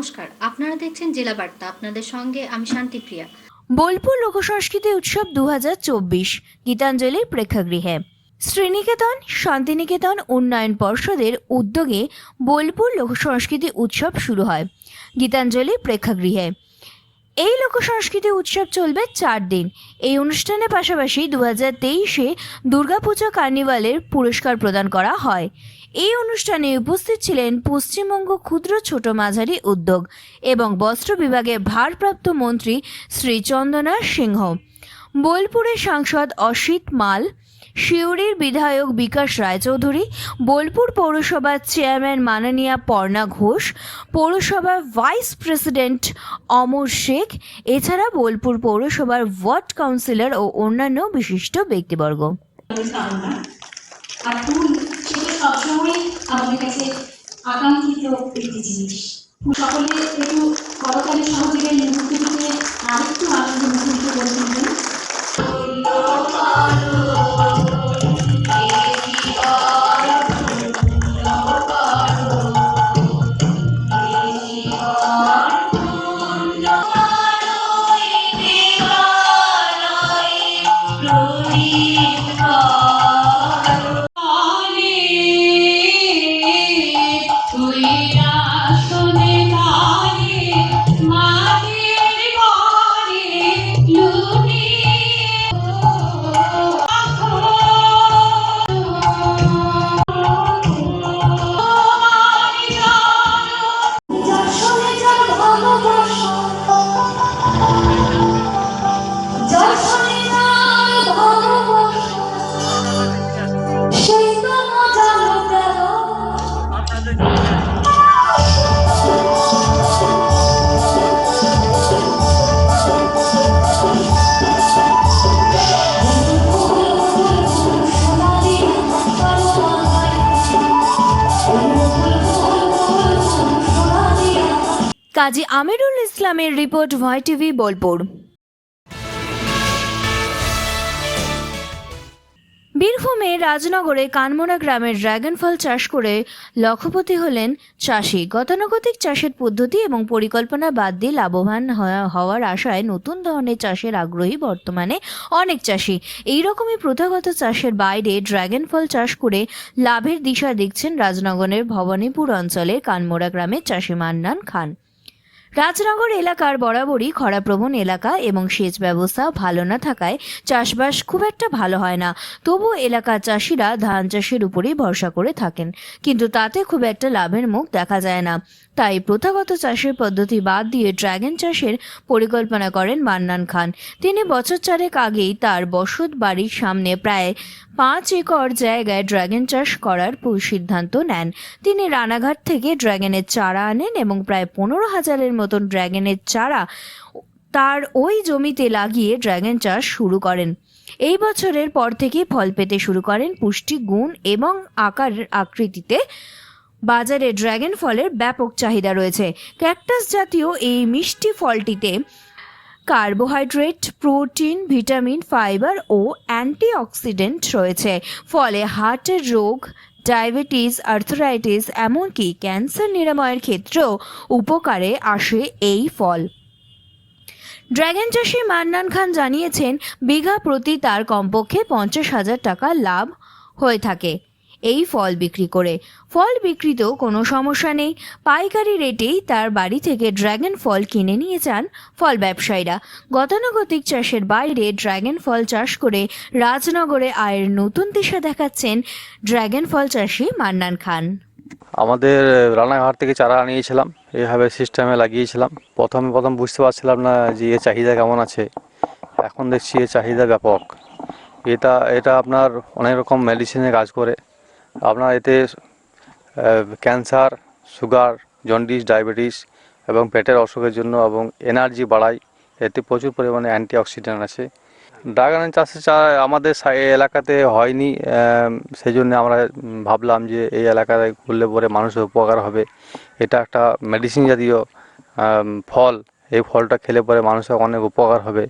নমস্কার, আপনারা দেখছেন জেলা বার্তা। আপনাদের সঙ্গে আমি শান্তিপ্রিয়া। বোলপুর লোকসংস্কৃতি উৎসব 2024 গীতাঞ্জলি প্রেক্ষাগৃহে শ্রীনিকেতন শান্তিনিকেতন উন্নয়ন পর্ষদের উদ্যোগে বোলপুর লোকসংস্কৃতি উৎসব শুরু হয় গীতাঞ্জলি প্রেক্ষাগৃহে। এই লোকসংস্কৃতি উৎসব চলবে 4 দিন। এই অনুষ্ঠানের পাশাপাশি 2023-এ দুর্গাপূজা কার্নিভালের পুরস্কার প্রদান করা হয়। এই অনুষ্ঠানে উপস্থিত ছিলেন পশ্চিমবঙ্গ ক্ষুদ্র ছোট মাঝারি উদ্যোগ এবং বস্ত্র বিভাগের ভারপ্রাপ্ত মন্ত্রী শ্রী চন্দনা সিংহ, বোলপুরের সাংসদ অসিত মাল, সিউড়ির বিধায়ক বিকাশ রায়চৌধুরী, বোলপুর পৌরসভার চেয়ারম্যান মাননীয়া পর্ণা ঘোষ, পৌরসভার ভাইস প্রেসিডেন্ট অমর শেখ, এছাড়া বোলপুর পৌরসভার ওয়ার্ড কাউন্সিলর ও অন্যান্য বিশিষ্ট ব্যক্তিবর্গ। আর ফুল সেটা সবসময় আমাদের কাছে আকাঙ্ক্ষিত একটি জিনিস। সকলে একটু করতালি সহযোগে মুহূর্তটিকে আরেকটু আনন্দ মুহূর্ত করে তুলবেন। কাজী আমিরুল ইসলামের রিপোর্ট, ভয় টিভি, বোলপুর। বীরভূমে রাজনগরে কানমোড়া গ্রামের ড্রাগন ফল চাষ করে লক্ষপতি হলেন চাষি। গতানুগতিক চাষের পদ্ধতি এবং পরিকল্পনা বাদ দিয়ে লাভবান হওয়ার আশায় নতুন ধরনের চাষের আগ্রহী বর্তমানে অনেক চাষি। এইরকমই প্রথাগত চাষের বাইরে ড্রাগন ফল চাষ করে লাভের দিশা দেখছেন রাজনগরের ভবানীপুর অঞ্চলের কানমোড়া গ্রামের চাষি মান্নান খান। রাজনগর এলাকার বরাবরই খরাপ্রবণ এলাকা এবং সেচ ব্যবস্থা ভালো না থাকায় চাষবাস খুব একটা ভালো হয় না। তবুও এলাকার চাষিরা ধান চাষের উপরেই ভরসা করে থাকেন, কিন্তু তাতে খুব একটা লাভের মুখ দেখা যায় না। তাই প্রথাগত চাষের পদ্ধতি বাদ দিয়ে ড্রাগন চাষের পরিকল্পনা করেন মান্নান খান। তিনি বছর 4 আগেই তার বসত বাড়ির সামনে প্রায় 5 একর জায়গায় ড্রাগন চাষ করার সিদ্ধান্ত নেন। তিনি রানাঘাট থেকে ড্রাগনের চারা আনেন এবং প্রায় 15,000-এর মতন ড্রাগনের চারা তার ওই জমিতে লাগিয়ে ড্রাগন চাষ শুরু করেন। এই বছরের পর থেকে ফল পেতে শুরু করেন। পুষ্টি, গুণ এবং আকৃতিতে বাজারে ড্রাগন ফলের ব্যাপক চাহিদা রয়েছে। ক্যাকটাস জাতীয় এই মিষ্টি ফলটিতে কার্বোহাইড্রেট, প্রোটিন, ভিটামিন, ফাইবার ও অ্যান্টিঅক্সিডেন্ট রয়েছে। ফলে হার্টের রোগ, ডায়াবেটিস, আর্থ্রাইটিস এমনকি ক্যান্সার নিরাময়ের ক্ষেত্রেও উপকারে আসে এই ফল। ড্রাগন চাষি মান্নান খান জানিয়েছেন, বিঘা প্রতি তার কমপক্ষে 50,000 টাকা লাভ হয়ে থাকে এই ফল বিক্রি করে। ফল বিক্রিতেও কোনো সমস্যা নেই। পাইকারি রেটেই তার বাড়ি থেকে ড্রাগন ফল কিনে নিয়ে যান ফল ব্যবসায়ীরা। গতানুগতিক চাষের বাইরে ড্রাগন ফল চাষ করে রাজনগরে আয়ের নতুন দিশা দেখাচ্ছেন ড্রাগন ফল চাষি মান্নান খান। আমাদের রানাঘাট থেকে চারা আনিয়েছিলাম, এইভাবে সিস্টেমে লাগিয়েছিলাম। প্রথম বুঝতে পারছিলাম না যে এর চাহিদা কেমন আছে। এখন দেখছি এর চাহিদা ব্যাপক। এটা আপনার অনেক রকম মেডিসিনে কাজ করে। আপনার এতে ক্যান্সার, সুগার, জন্ডিস, ডায়াবেটিস এবং পেটের অসুখের জন্য এবং এনার্জি বাড়ায়। এতে প্রচুর পরিমাণে অ্যান্টিঅক্সিডেন্ট আছে। ড্রাগন চাষের আমাদের এলাকাতে হয়নি, সেই জন্য আমরা ভাবলাম যে এই এলাকায় করলে পরে মানুষের উপকার হবে। এটা একটা মেডিসিন জাতীয় ফল। এই ফলটা খেলে পরে মানুষের অনেক উপকার হবে।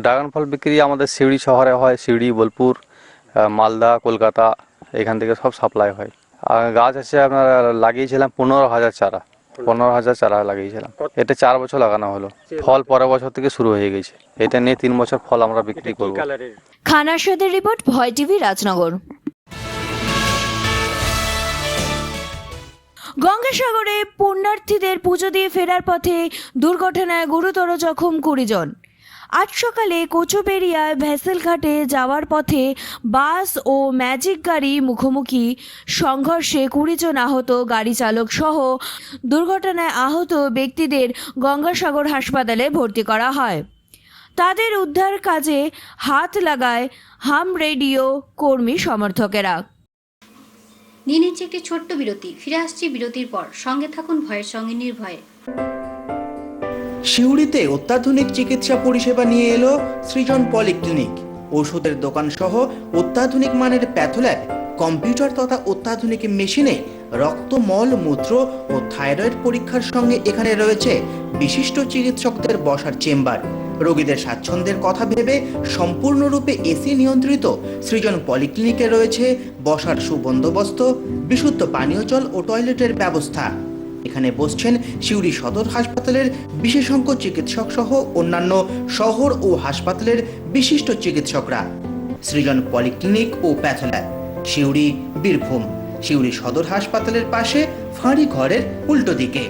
ড্রাগন ফল বিক্রি আমাদের সিউড়ি শহরে হয়। সিউড়ি, বোলপুর, মালদা, কলকাতা এখান থেকে সব সাপ্লাই হয়। আর গাছ আছে আপনার লাগিয়েছিলাম 15,000 চারা। 15,000 চারা লাগিয়েছিলাম। এটা 4 বছর লাগানো হলো, ফল পরের বছর থেকে শুরু হয়ে গেছে। এটা নিয়ে 3 বছর ফল আমরা বিক্রি করব। খান আরশাদের রিপোর্ট, ভয় টিভি, রাজনগর। গঙ্গাসাগরে পুণ্যার্থীদের পুজো দিয়ে ফেরার পথে দুর্ঘটনায় গুরুতর জখম 20 জন। আজ সকালে কোচবেড়িয়ায় ভেসেল ঘাটে যাওয়ার পথে বাস ও ম্যাজিক গাড়ি মুখোমুখি সংঘর্ষে 20 জন আহত, গাড়ি চালক সহ দুর্ঘটনায় আহত ব্যক্তিদের গঙ্গাসাগর হাসপাতালে ভর্তি করা হয়। তাদের উদ্ধার কাজে হাত লাগায় হাম রেডিও কর্মী সমর্থকেরা। নিয়ে নিচ্ছে একটি ছোট্ট বিরতি, ফিরে আসছি বিরতির পর। সঙ্গে থাকুন ভয়ের সঙ্গে নির্ভয়ে। সিউড়িতে অত্যাধুনিক চিকিৎসা পরিষেবা নিয়ে এলো সৃজন পলিক্লিনিক। ওষুধের দোকান সহ অত্যাধুনিক মানের প্যাথোল্যাব, কম্পিউটার তথা অত্যাধুনিক মেশিনে রক্ত, মল, মূত্র ও থাইরয়েড পরীক্ষার সঙ্গে এখানে রয়েছে বিশিষ্ট চিকিৎসকদের বসার চেম্বার। রোগীদের স্বাচ্ছন্দ্যের কথা ভেবে সম্পূর্ণরূপে এসি নিয়ন্ত্রিত সৃজন পলিক্লিনিকে রয়েছে বসার সুবন্দোবস্ত, বিশুদ্ধ পানীয় জল ও টয়লেটের ব্যবস্থা। এখানে বসছেন সিউড়ি সদর হাসপাতালের বিশেষজ্ঞ চিকিৎসক সহ অন্যান্য শহর ও হাসপাতালের বিশিষ্ট চিকিৎসকরা। সৃজন পলিক্লিনিক ও প্যাথোল্যাব, সিউড়ি, বীরভূম। সিউড়ি সদর হাসপাতালের পাশে ফাঁড়ি ঘরের উল্টো দিকে।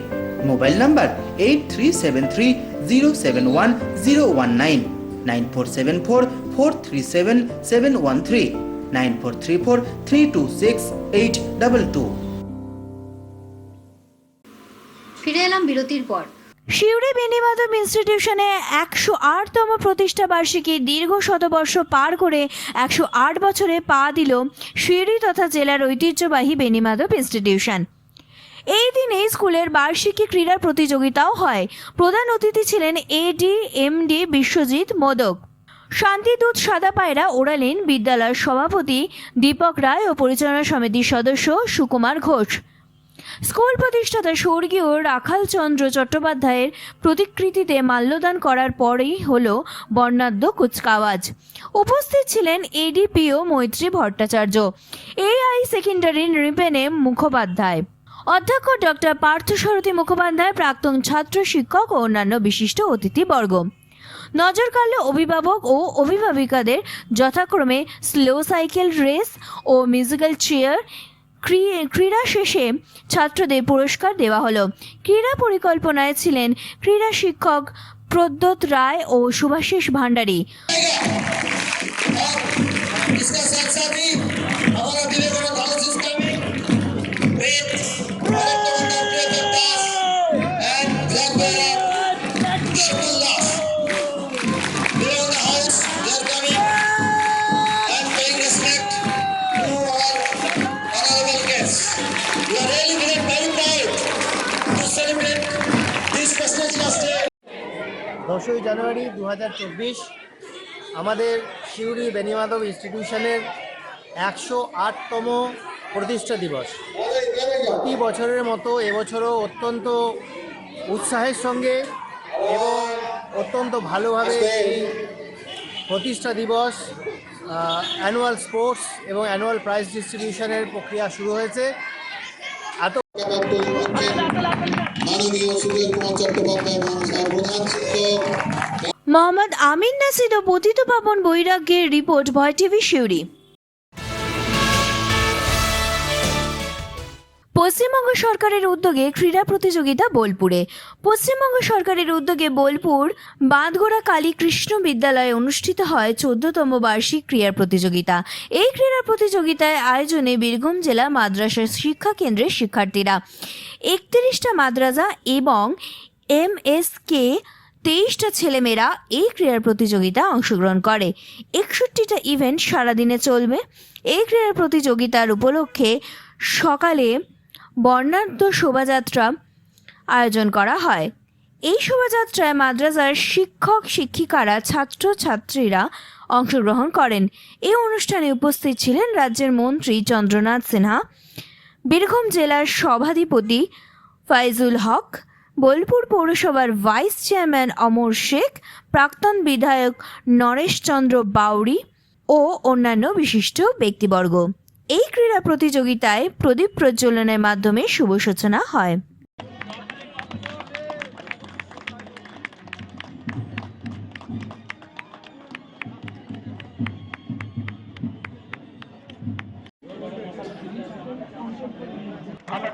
Mobile number 8373071019, 9474437713, 9434326822। ফিরে এলাম বিরতির পর। সিউড়ি বেণীমাধব ইনস্টিটিউশনে 108তম প্রতিষ্ঠা বার্ষিকী দীর্ঘ শতবর্ষ পার করে 108 বছরে পা দিল সিউড়ি তথা জেলার ঐতিহ্যবাহী বেণীমাধব ইনস্টিটিউশন। এই দিনে স্কুলের বার্ষিকী ক্রীড়া প্রতিযোগিতাও হয়। প্রধান অতিথি ছিলেন AD/MD বিশ্বজিৎ মোদক। শান্তিদূত সাদা পায়রা ওড়ালেন বিদ্যালয়ের সভাপতি দীপক রায় ও পরিচালনা সমিতির সদস্য সুকুমার ঘোষ। স্কুল প্রতিষ্ঠাতা স্বর্গীয় রাখালচন্দ্র চট্টোপাধ্যায়ের প্রতিকৃতিতে মাল্যদান করার পরেই হলো বর্ণাঢ্য কুচকাওয়াজ। উপস্থিত ছিলেন ADPO মৈত্রী ভট্টাচার্য, AI সেকেন্ডারি নৃপেন মুখোপাধ্যায়, অধ্যক্ষ ডক্টর পার্থসারথী মুখোপাধ্যায়, প্রাক্তন ছাত্র, শিক্ষক ও অন্যান্য বিশিষ্ট অতিথিবর্গ। নজর কাড়ল অভিভাবক ও অভিভাবিকাদের যথাক্রমে স্লো সাইকেল রেস ও মিউজিক্যাল চেয়ার। ক্রীড়া শেষে ছাত্রদের পুরস্কার দেওয়া হলো। ক্রীড়া পরিকল্পনায় ছিলেন ক্রীড়া শিক্ষক প্রদ্যোৎ রায় ও শুভাশিস ভান্ডারী। দশই জানুয়ারি 2024 আমাদের সিউড়ি বেণীমাধব ইনস্টিটিউশনের 108তম প্রতিষ্ঠা দিবস। প্রতি বছরের মতো এবছরও অত্যন্ত উৎসাহের সঙ্গে এবং অত্যন্ত ভালোভাবে এই প্রতিষ্ঠা দিবস, অ্যানুয়াল স্পোর্টস এবং অ্যানুয়াল প্রাইজ ডিস্ট্রিবিউশনের প্রক্রিয়া শুরু হয়েছে। মোহাম্মদ আমিন নাসির ও পতিত পাবন বৈরাগ্যের রিপোর্ট, ভয় টিভি, সিউড়ি। পশ্চিমবঙ্গ সরকারের উদ্যোগে ক্রীড়া প্রতিযোগিতা বোলপুরে। পশ্চিমবঙ্গ সরকারের উদ্যোগে বোলপুর বাঁধগোড়া কালী কৃষ্ণ বিদ্যালয়ে অনুষ্ঠিত হয় 14তম বার্ষিক ক্রীড়া প্রতিযোগিতা। এই ক্রীড়া প্রতিযোগিতায় আয়োজনে বীরভূম জেলা মাদ্রাসা শিক্ষা কেন্দ্রের শিক্ষার্থীরা 31টা মাদ্রাসা এবং MSK 23টা ছেলেমেয়েরা এই ক্রীড়া প্রতিযোগিতা অংশগ্রহণ করে। 61টা ইভেন্ট সারাদিনে চলবে। এই ক্রীড়া প্রতিযোগিতার উপলক্ষে সকালে বর্ণাঢ্য শোভাযাত্রা আয়োজন করা হয়। এই শোভাযাত্রায় মাদ্রাসার শিক্ষক শিক্ষিকারা, ছাত্র ছাত্রীরা অংশগ্রহণ করেন। এই অনুষ্ঠানে উপস্থিত ছিলেন রাজ্যের মন্ত্রী চন্দ্রনাথ সিনহা, বীরভূম জেলার সভাধিপতি ফাইজুল হক, বোলপুর পৌরসভার ভাইস চেয়ারম্যান অমর শেখ, প্রাক্তন বিধায়ক নরেশ চন্দ্র বাউরি ও অন্যান্য বিশিষ্ট ব্যক্তিবর্গ। এই ক্রীড়া প্রতিযোগিতায় প্রদীপ প্রজ্বলনের মাধ্যমে শুভ সূচনা হয়।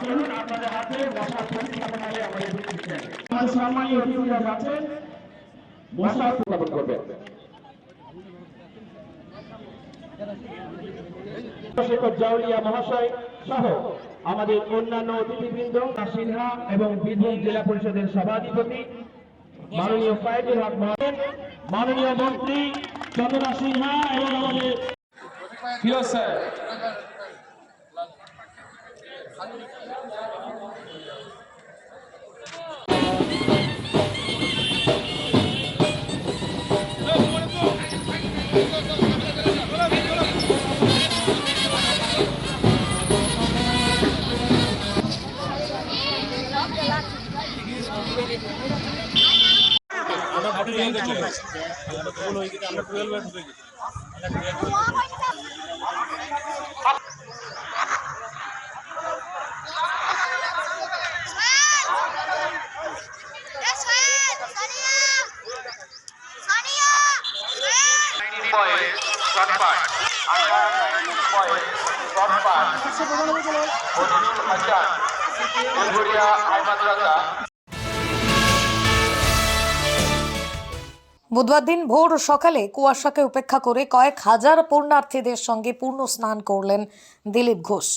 চলুন আপনাদের হাতে বসা পরিকল্পনায় আমাদের দিচ্ছেন আমার সম্মানীয় অতিথিরা আছেন বসা স্থাপন করবেন শেখর জাউলিয়া মহাশয় সহ আমাদের অন্যান্য অতিথিবৃন্দ সিনহা এবং বীরভূম জেলা পরিষদের সভাধিপতি মাননীয় ফায়েজুল হক মহাশয়, মাননীয় মন্ত্রী চন্দনা সিনহা এবং আমাদের প্রিয় স্যার বুধবার দিন ভোর সকালে কুয়াশাকে উপেক্ষা করে কয়েক হাজার পুণ্যার্থীদের সঙ্গে পূর্ণ স্নান করলেন দিলীপ ঘোষ।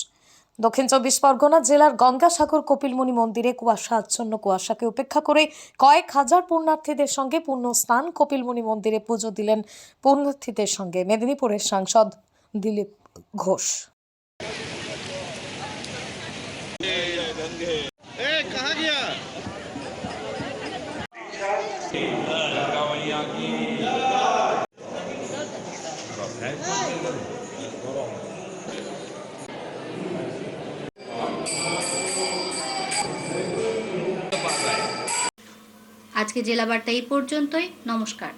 দক্ষিণ 24 পরগনা জেলার গঙ্গাসাগর কপিলমুনি মন্দিরে কুয়াশাকে উপেক্ষা করে কয়েক হাজার পুণ্যার্থীদের সঙ্গে পূর্ণ স্নান। কপিলমুনি মন্দিরে পুজো দিলেন পুণ্যার্থীদের সঙ্গে মেদিনীপুরের সাংসদ দিলীপ ঘোষ। আজকে জেলা বার্তা এই পর্যন্তই। নমস্কার।